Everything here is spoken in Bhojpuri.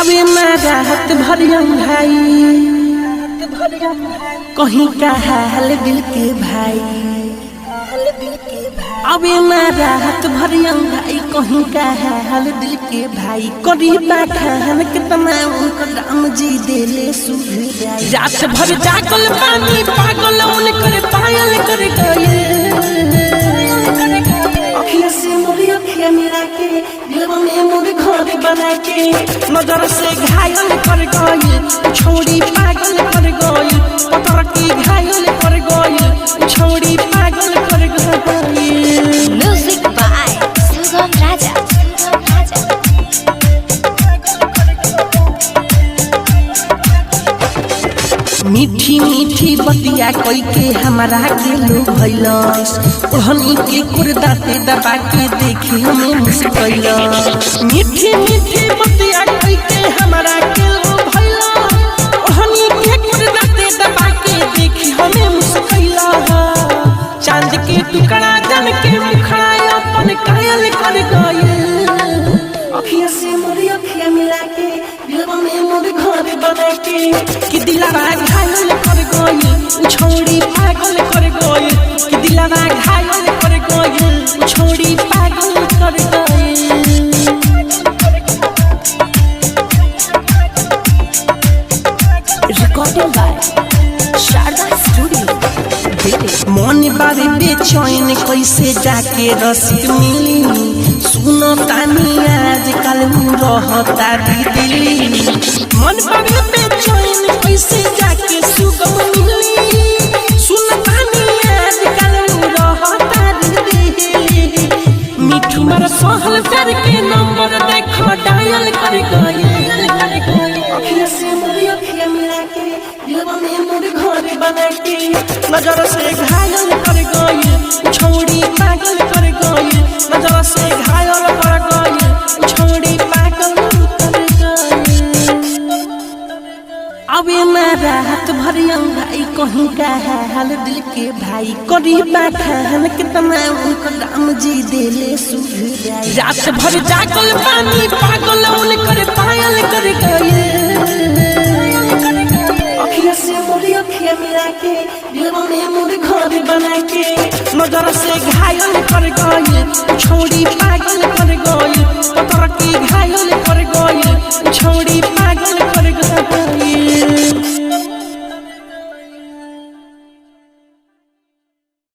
अबे मारा हाथ भरिया भाई कहीं का हाल दिल के भाई। अबे मारा हाथ भरिया भाई कहीं का हाल दिल के भाई। करीबा खान कितना उनको राम जी देले सुधराई। रात भर जागल पानी पागल उनकर पायल कर गए। अखियाँ से मोरी अखियाँ मिला के दिलवा में मोर घर बना के नजर से घायल कर गई। छोड़ी पागल कर गई पतर की घायल कर गई। छोड़ी पागल कर गई। Music by Sugam Raja. मीठी मीठी बतिया कोई के हमारा के लो भैलस। ओढ़नी के कुर्दाते दबा के देखे हमें मुस्कैलस। मीठी मीठी बतिया कोई के हमारा के लो भैलस। ओढ़नी के कुर्दाते दबा के देखे हमें मुस्कैलस। चांद के टुकड़ा जन के मुखड़ा अपन कायल कर गए। अखियाँ से मोरी अखियाँ मिला के दिलवा में मोर घर बना के कि दिलवा घायल कर गई। छोड़ी पागल कर गई कि दिलवा घायल कर गई। छोड़ी पागल कर गई। Recorded by Sharda Studio, Delhi. मन बारे बेचैन कैसे जाके रसिक मिली। सुनो तानी आज कल रहता दिल्ली। मन बारे बेचैन कैसे जाके सुगम मिली। सुनो तानी आज कल रहता दिल्ली। मिठू मर सहल कर के नंबर देखो डायल कर गए। अखियाँ से मोरी अखियाँ मिला के दिलवा में मोर घर बना के नजर से घायल कर गई। छोड़ी पागल कर गई। नजर से घायल कर गई। छोड़ी पागल कर गई। अबे मारा हाथ भरिया भाई कहीं का हाल दिल के भाई। करीबा खान कितना उनको राम जी देले सुधराई। रात भर जागल पानी पागल उनकर पायल कर गए। अखियाँ से मोरी अखियाँ मिला के दिलवा में मोर घर बना के नजर से घायल कर गई। छोड़ी पागल कर गई पतर की